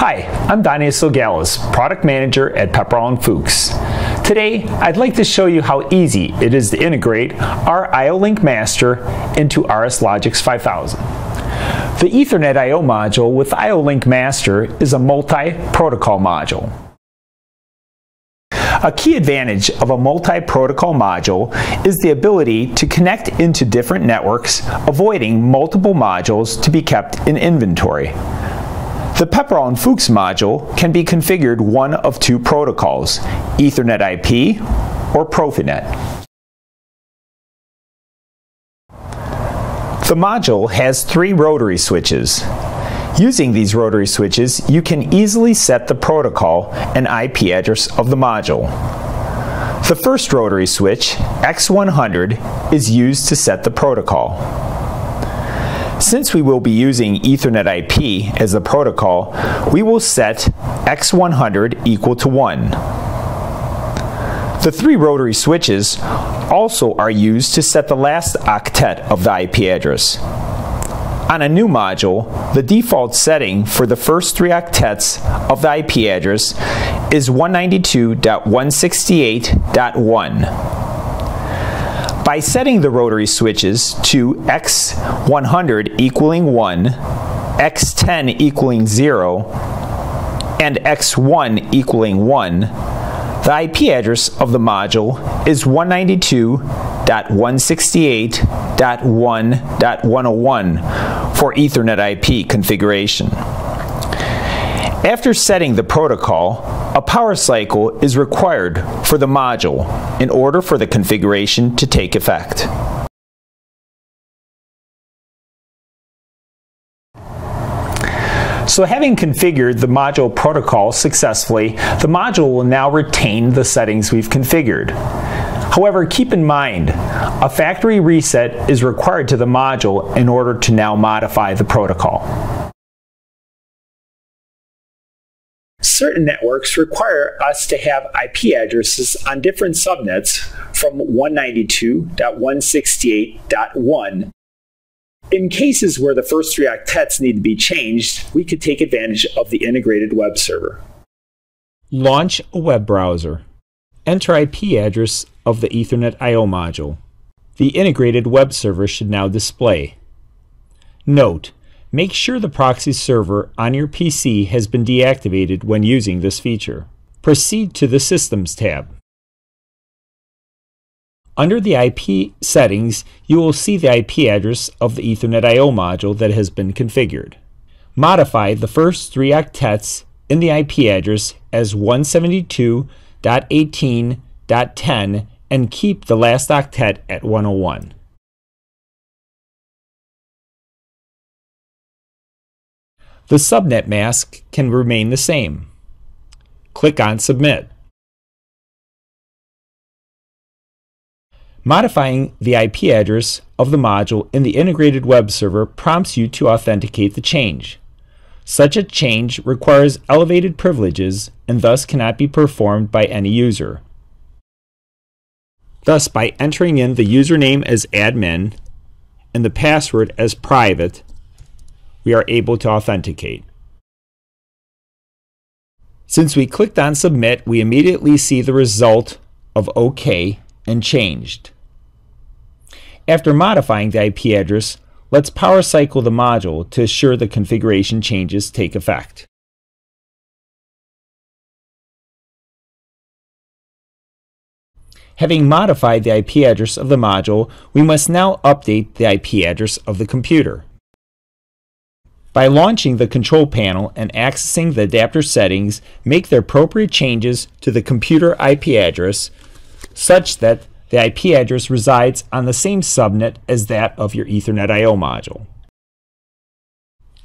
Hi, I'm RSLogix, Product Manager at Pepperl+Fuchs. Today, I'd like to show you how easy it is to integrate our IO-Link master into RSLogix 5000. The Ethernet I/O module with IO-Link master is a multi-protocol module. A key advantage of a multi-protocol module is the ability to connect into different networks, avoiding multiple modules to be kept in inventory. The Pepperl+Fuchs module can be configured one of two protocols, Ethernet IP or Profinet. The module has 3 rotary switches. Using these rotary switches, you can easily set the protocol and IP address of the module. The first rotary switch, X100, is used to set the protocol. Since we will be using Ethernet IP as the protocol, we will set X100 equal to 1. The 3 rotary switches also are used to set the last octet of the IP address. On a new module, the default setting for the first 3 octets of the IP address is 192.168.1. By setting the rotary switches to X100 equaling 1, X10 equaling 0, and X1 equaling 1, the IP address of the module is 192.168.1.101 for Ethernet IP configuration. After setting the protocol, a power cycle is required for the module in order for the configuration to take effect. So having configured the module protocol successfully, the module will now retain the settings we've configured. However, keep in mind, a factory reset is required to the module in order to now modify the protocol. Certain networks require us to have IP addresses on different subnets from 192.168.1. In cases where the first 3 octets need to be changed, we could take advantage of the integrated web server. Launch a web browser. Enter IP address of the Ethernet I/O module. The integrated web server should now display. Note: make sure the proxy server on your PC has been deactivated when using this feature. Proceed to the Systems tab. Under the IP settings, you will see the IP address of the Ethernet I/O module that has been configured. Modify the first 3 octets in the IP address as 172.18.10 and keep the last octet at 101. The subnet mask can remain the same. Click on Submit. Modifying the IP address of the module in the integrated web server prompts you to authenticate the change. Such a change requires elevated privileges and thus cannot be performed by any user. Thus, by entering in the username as admin and the password as private, we are able to authenticate. Since we clicked on Submit, we immediately see the result of OK and changed. After modifying the IP address, let's power cycle the module to assure the configuration changes take effect. Having modified the IP address of the module, we must now update the IP address of the computer. By launching the control panel and accessing the adapter settings, make the appropriate changes to the computer IP address such that the IP address resides on the same subnet as that of your Ethernet I/O module.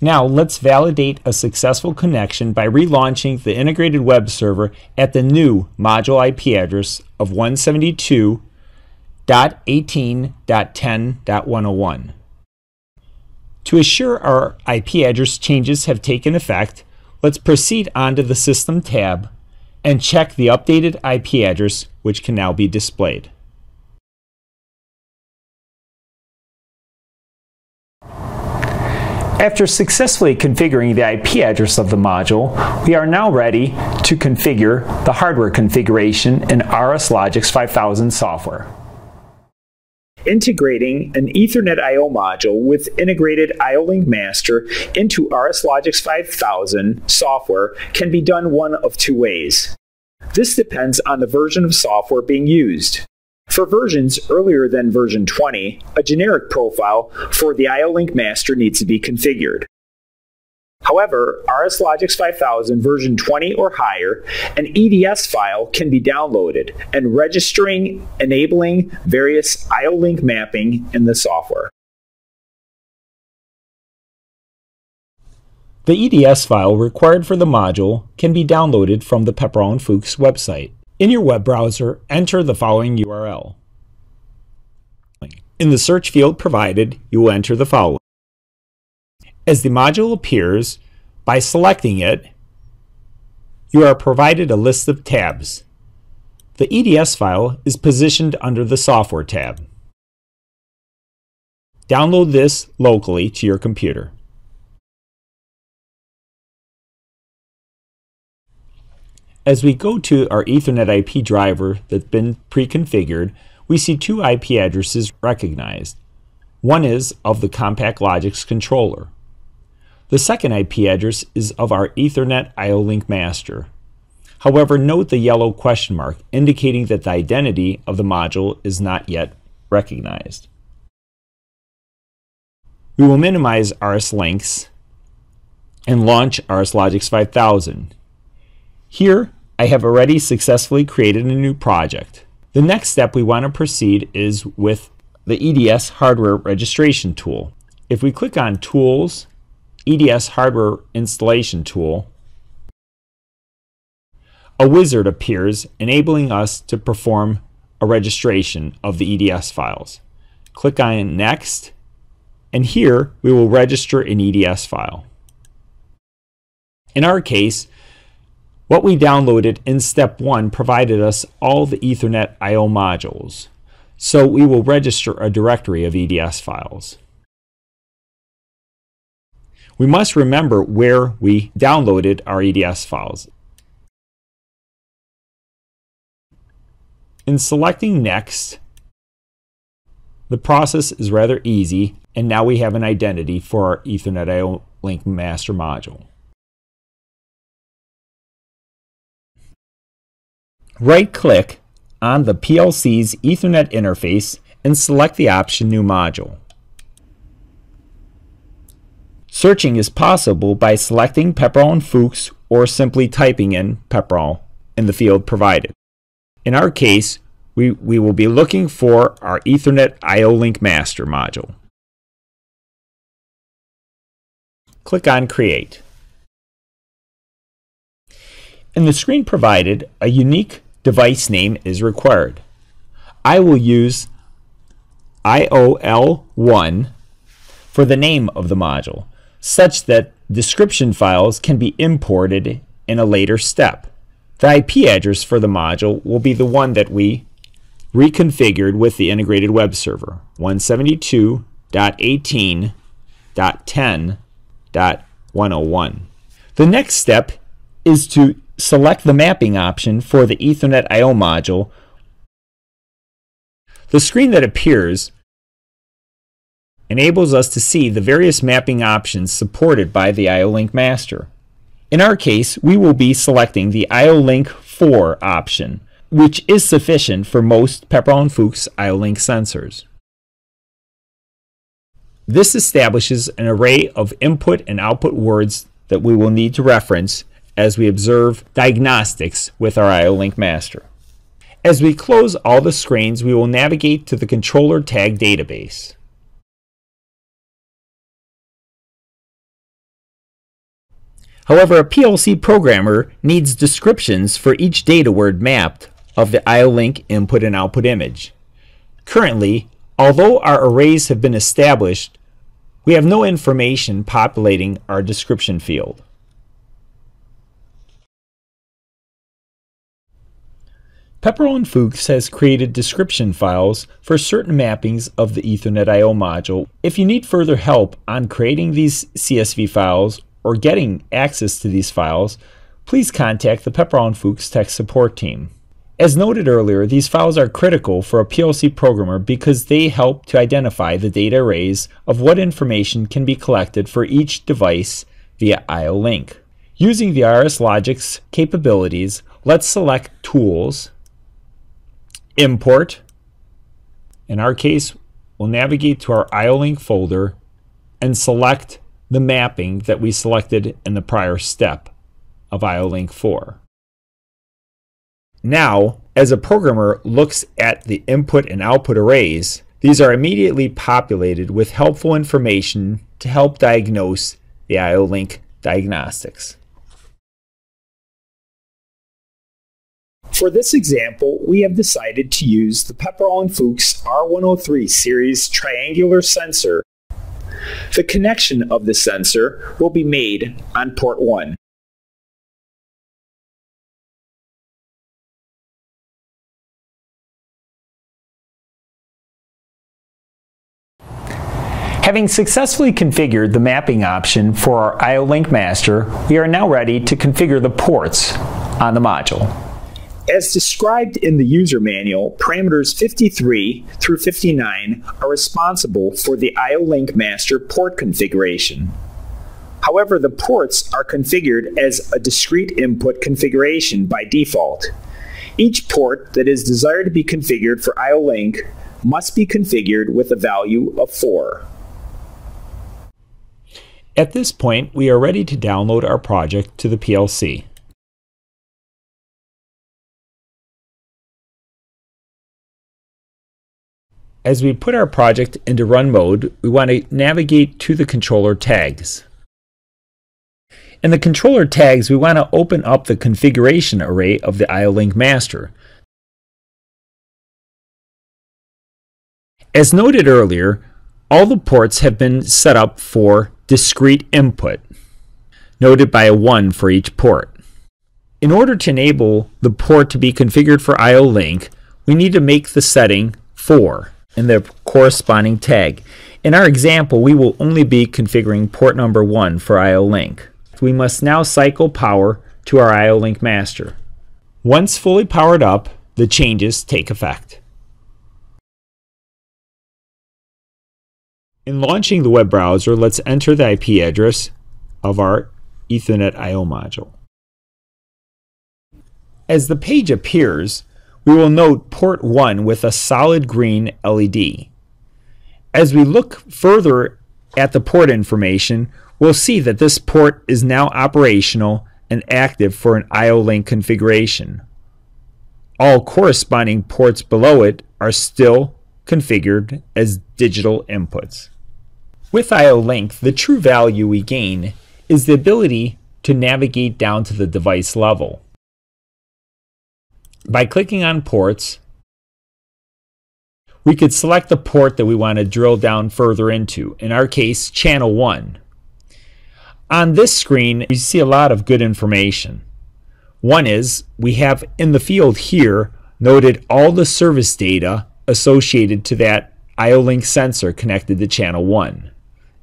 Now let's validate a successful connection by relaunching the integrated web server at the new module IP address of 172.18.10.101. To assure our IP address changes have taken effect, let's proceed onto the System tab and check the updated IP address, which can now be displayed. After successfully configuring the IP address of the module, we are now ready to configure the hardware configuration in RSLogix 5000 software. Integrating an Ethernet I/O module with integrated IO-Link master into RSLogix 5000 software can be done one of two ways. This depends on the version of software being used. For versions earlier than version 20, a generic profile for the IO-Link master needs to be configured. However, RSLogix 5000 version 20 or higher, an EDS file can be downloaded and registering enabling various IO-Link mapping in the software. The EDS file required for the module can be downloaded from the Pepperl+Fuchs website. In your web browser, enter the following URL. In the search field provided, you will enter the following. As the module appears, by selecting it, you are provided a list of tabs. The EDS file is positioned under the Software tab. Download this locally to your computer. As we go to our Ethernet IP driver that's been pre-configured, we see two IP addresses recognized. One is of the CompactLogix controller. The second IP address is of our Ethernet IO-Link master. However, note the yellow question mark indicating that the identity of the module is not yet recognized. We will minimize RSLinks and launch RSLogix 5000. Here, I have already successfully created a new project. The next step we want to proceed is with the EDS hardware registration tool. If we click on Tools, EDS Hardware Installation Tool, a wizard appears enabling us to perform a registration of the EDS files. Click on Next, and here we will register an EDS file. In our case, what we downloaded in step 1 provided us all the Ethernet I/O modules, so we will register a directory of EDS files. We must remember where we downloaded our EDS files. In selecting Next, the process is rather easy, and now we have an identity for our Ethernet IO-Link master module. Right-click on the PLC's Ethernet interface and select the option New Module. Searching is possible by selecting Pepperl+Fuchs or simply typing in Pepperl in the field provided. In our case, we will be looking for our Ethernet IO-Link master module. Click on Create. In the screen provided, a unique device name is required. I will use IOL1 for the name of the module, such that description files can be imported in a later step. The IP address for the module will be the one that we reconfigured with the integrated web server, 172.18.10.101. The next step is to select the mapping option for the Ethernet I/O module. The screen that appears enables us to see the various mapping options supported by the IO-Link master. In our case, we will be selecting the IO-Link 4 option, which is sufficient for most Pepperl+Fuchs IO-Link sensors. This establishes an array of input and output words that we will need to reference as we observe diagnostics with our IO-Link master. As we close all the screens, we will navigate to the controller tag database. However, a PLC programmer needs descriptions for each data word mapped of the IO-Link input and output image. Currently, although our arrays have been established, we have no information populating our description field. Pepperl+Fuchs has created description files for certain mappings of the Ethernet I/O module. If you need further help on creating these CSV files or getting access to these files, please contact the Pepperl+Fuchs tech support team. As noted earlier, these files are critical for a PLC programmer because they help to identify the data arrays of what information can be collected for each device via I/O link. Using the RSLogix capabilities, let's select Tools, Import. In our case, we'll navigate to our I/O link folder and select the mapping that we selected in the prior step of I/O link 4. Now, as a programmer looks at the input and output arrays, these are immediately populated with helpful information to help diagnose the I/O link diagnostics. For this example, we have decided to use the Pepperl+Fuchs R103 series triangular sensor. The connection of the sensor will be made on port 1. Having successfully configured the mapping option for our I/O link master, we are now ready to configure the ports on the module. As described in the user manual, parameters 53 through 59 are responsible for the I/O link master port configuration. However, the ports are configured as a discrete input configuration by default. Each port that is desired to be configured for I/O link must be configured with a value of 4. At this point, we are ready to download our project to the PLC. As we put our project into run mode, we want to navigate to the controller tags. In the controller tags, we want to open up the configuration array of the I/O link master. As noted earlier, all the ports have been set up for discrete input, noted by a 1 for each port. In order to enable the port to be configured for I/O link, we need to make the setting 4 in the corresponding tag. In our example, we will only be configuring port number 1 for I/O link. We must now cycle power to our I/O link master. Once fully powered up, the changes take effect. In launching the web browser, let's enter the IP address of our Ethernet I/O module. As the page appears, we will note port 1 with a solid green LED. As we look further at the port information, we'll see that this port is now operational and active for an I/O link configuration. All corresponding ports below it are still configured as digital inputs. With I/O link, the true value we gain is the ability to navigate down to the device level. By clicking on ports, we could select the port that we want to drill down further into, in our case, channel 1. On this screen, you see a lot of good information. One is, we have in the field here noted all the service data associated to that I/O link sensor connected to channel 1.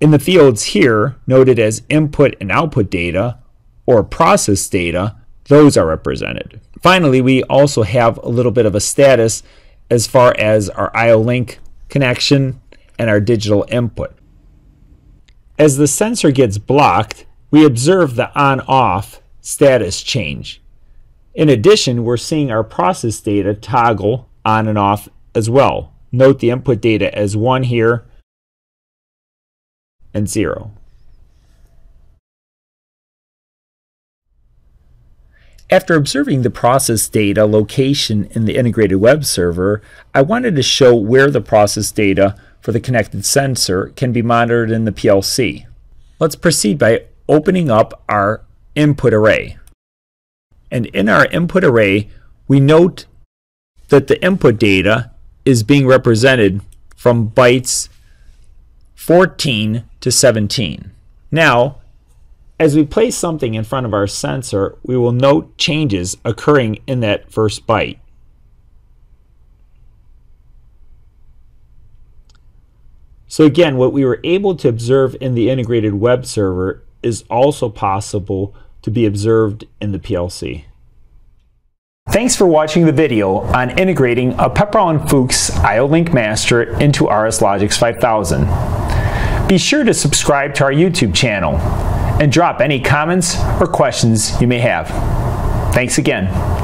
In the fields here, noted as input and output data, or process data, those are represented. Finally, we also have a little bit of a status as far as our I/O link connection and our digital input. As the sensor gets blocked, we observe the on-off status change. In addition, we're seeing our process data toggle on and off as well. Note the input data as 1 here and 0. After observing the process data location in the integrated web server, I wanted to show where the process data for the connected sensor can be monitored in the PLC. Let's proceed by opening up our input array. And in our input array, we note that the input data is being represented from bytes 14 to 17. Now, as we place something in front of our sensor, we will note changes occurring in that first byte. So again, what we were able to observe in the integrated web server is also possible to be observed in the PLC. Thanks for watching the video on integrating a Pepperl+Fuchs IO-Link master into RSLogix 5000. Be sure to subscribe to our YouTube channel and drop any comments or questions you may have. Thanks again.